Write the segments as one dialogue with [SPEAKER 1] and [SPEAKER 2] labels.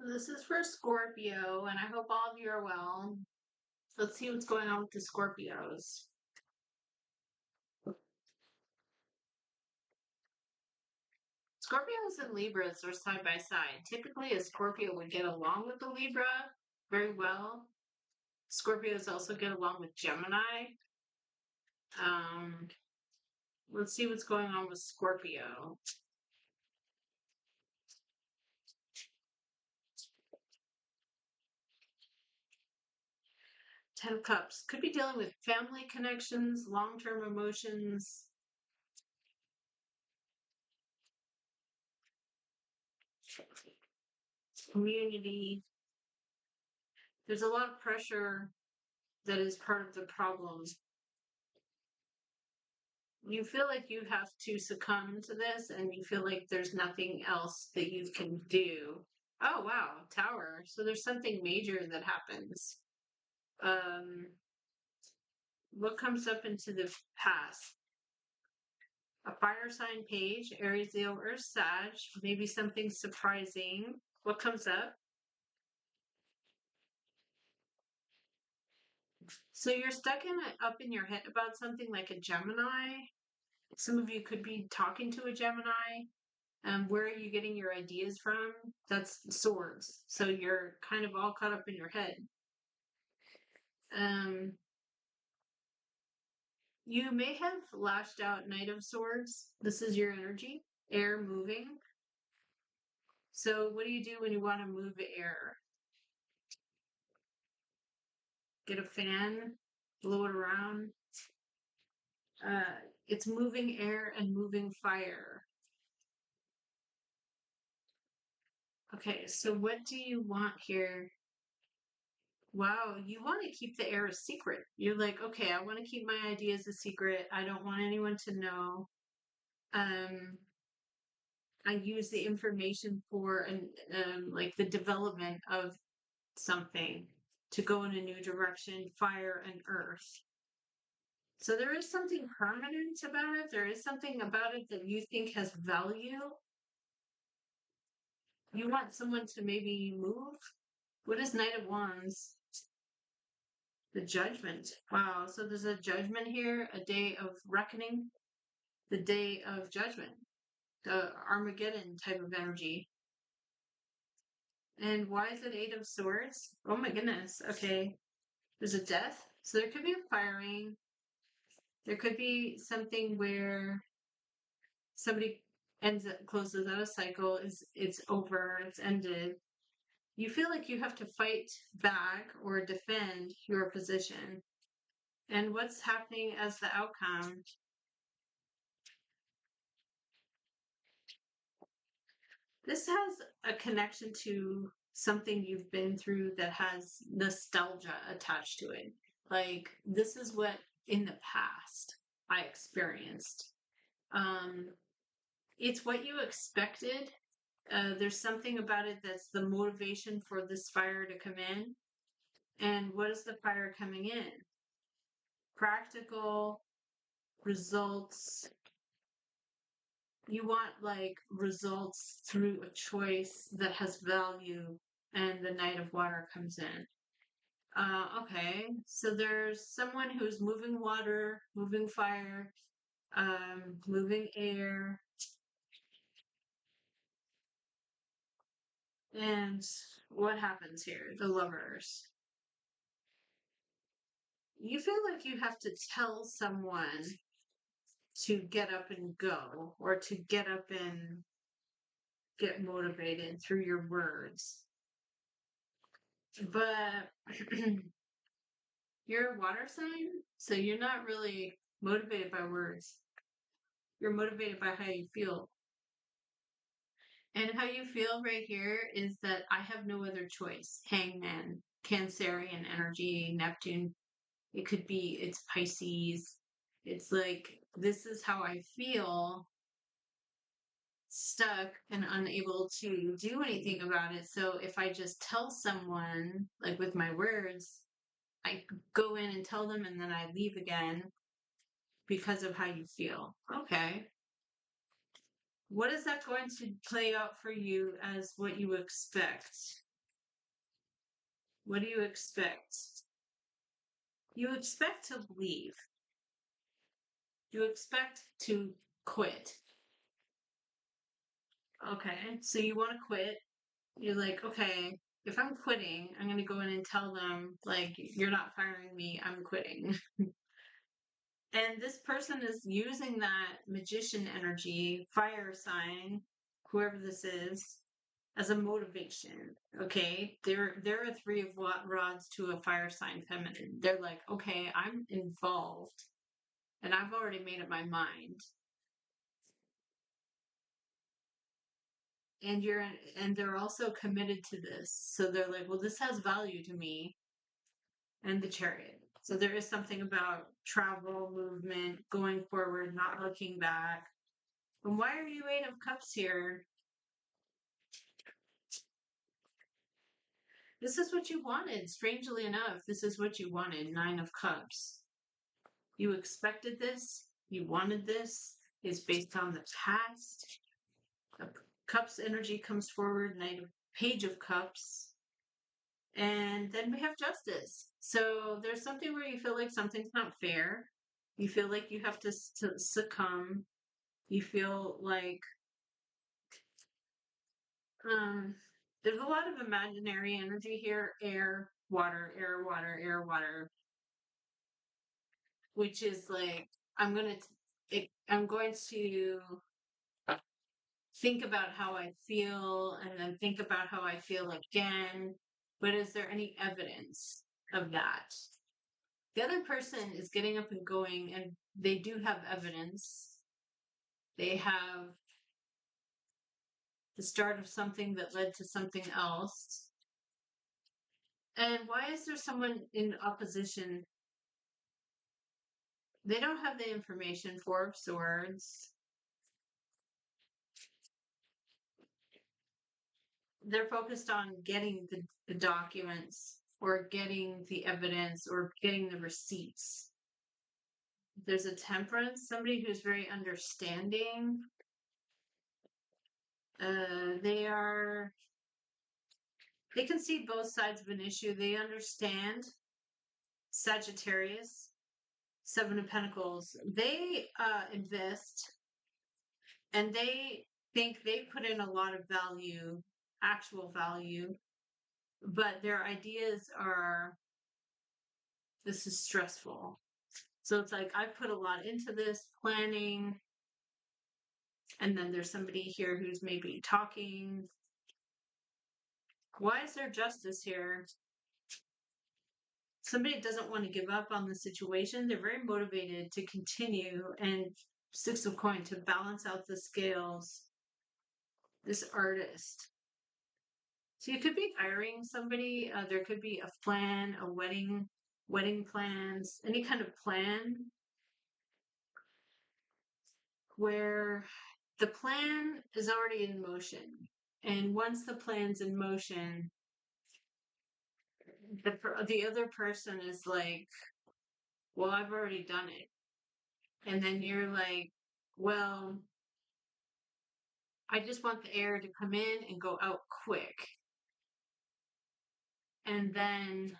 [SPEAKER 1] This is for Scorpio, and I hope all of you are well. Let's see what's going on with the Scorpios. Scorpios and Libras are side by side. Typically, a Scorpio would get along with the Libra very well. Scorpios also get along with Gemini. Um, let's see what's going on with Scorpio. Ten of Cups could be dealing with family connections, long-term emotions. Community. There's a lot of pressure that is part of the problem. You feel like you have to succumb to this and you feel like there's nothing else that you can do. Oh wow, Tower. So there's something major that happens. Um what comes up into the past? A fire sign page, Aries, Leo, or Sag, maybe something surprising. What comes up? So you're stuck up in your head about something like a Gemini. Some of you could be talking to a Gemini. Where are you getting your ideas from? That's swords. So you're kind of all caught up in your head. Um, you may have lashed out Knight of Swords. This is your energy, air moving. So what do you do when you want to move air? Get a fan, blow it around. It's moving air and moving fire. Okay, so what do you want here? Wow, you want to keep the air a secret. You're like, okay, I want to keep my ideas a secret. I don't want anyone to know. Um, I use the information for like the development of something to go in a new direction, fire and earth. So there is something permanent about it. There is something about it that you think has value. You want someone to maybe move. What is Knight of Wands? The Judgment. Wow. So there's a judgment here, a day of reckoning, the day of judgment, the Armageddon type of energy. And why is it Eight of Swords? Oh my goodness. Okay. There's a death. So there could be a firing. There could be something where somebody closes out a cycle, it's over, it's ended. You feel like you have to fight back or defend your position. And what's happening as the outcome? This has a connection to something you've been through that has nostalgia attached to it. Like, this is what in the past I experienced. Um, it's what you expected. There's something about it that's the motivation for this fire to come in. And what is the fire coming in? Practical results. You want like results through a choice that has value, and the Knight of Water comes in. Okay, so there's someone who's moving water, moving fire, moving air, and what happens here? The Lovers. You feel like you have to tell someone to get up and go, or to get up and get motivated through your words. But you're a water sign, so you're not really motivated by words. You're motivated by how you feel. And how you feel right here is that I have no other choice. Hangman, Cancerian energy, Neptune. It could be, it's Pisces. It's like, this is how I feel, stuck and unable to do anything about it. So if I just tell someone, like with my words, I go in and tell them and then I leave again because of how you feel. Okay. What is that going to play out for you as what you expect? What do you expect? You expect to leave. You expect to quit. Okay, so you want to quit. You're like, okay, if I'm quitting, I'm going to go in and tell them, like, you're not firing me, I'm quitting. And this person is using that magician energy, fire sign, whoever this is, as a motivation. Okay, they're a three of rods to a fire sign feminine. They're like, okay, I'm involved, and I've already made up my mind. And they're also committed to this. So they're like, well, this has value to me, and the chariot. So there is something about travel, movement, going forward, not looking back. And why are you Eight of Cups here? This is what you wanted. Strangely enough, this is what you wanted. Nine of Cups. You expected this. You wanted this. It's based on the past. The Cups energy comes forward. Page of Cups. And then we have Justice. So there's something where you feel like something's not fair. You feel like you have to succumb. You feel like um, there's a lot of imaginary energy here. Air, water, air, water, air, water, which is like I'm going to think about how I feel and then think about how I feel again. But is there any evidence of that? The other person is getting up and going, and they do have evidence. They have the start of something that led to something else. And why is there someone in opposition? They don't have the information. Four of Swords. They're focused on getting the documents or getting the evidence or getting the receipts. There's a Temperance, somebody who's very understanding. They can see both sides of an issue. They understand. Sagittarius, Seven of Pentacles. They invest and they think they put in a lot of value, actual value, but their ideas are, this is stressful. So it's like, I put a lot into this planning, and then there's somebody here who's maybe talking. Why is there Justice here? Somebody doesn't want to give up on the situation. They're very motivated to continue, and Six of Coin to balance out the scales. This artist. So you could be hiring somebody. There could be a plan, a wedding plans, any kind of plan where the plan is already in motion. And once the plan's in motion, the other person is like, well, I've already done it. And then you're like, well, I just want the air to come in and go out quick. And then,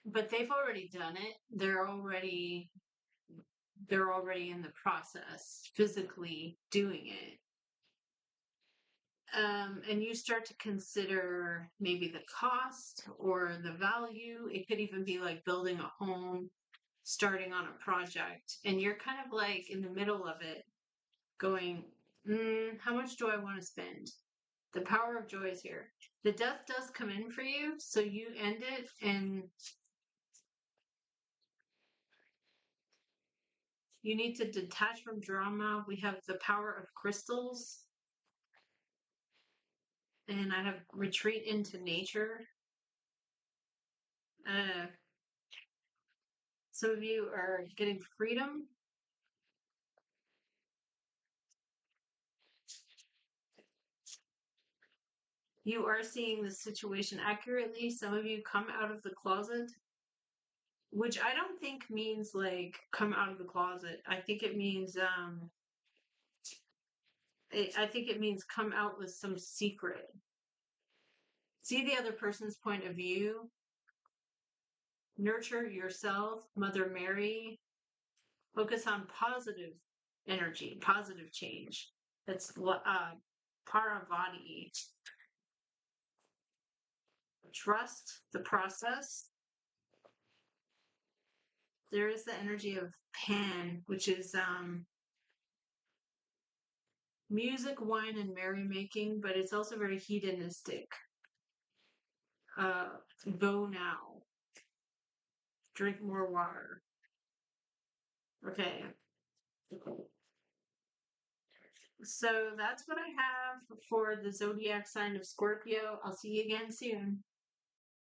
[SPEAKER 1] but they've already done it. They're already in the process, physically doing it. And you start to consider maybe the cost or the value. It could even be like building a home, starting on a project, and you're kind of like in the middle of it going, how much do I want to spend? The Power of Joy is here. The Death does come in for you, so you end it, and you need to detach from drama. We have the Power of Crystals, and I have retreat into nature. Uh, some of you are getting freedom. You are seeing the situation accurately. Some of you come out of the closet, which I don't think means like come out of the closet. I think it means I think it means come out with some secret. See the other person's point of view. Nurture yourself, Mother Mary. Focus on positive energy, positive change. That's Paravati. Trust the process. There is the energy of Pan, which is music, wine, and merrymaking, but it's also very hedonistic. Go now. Drink more water. Okay. So that's what I have for the zodiac sign of Scorpio. I'll see you again soon.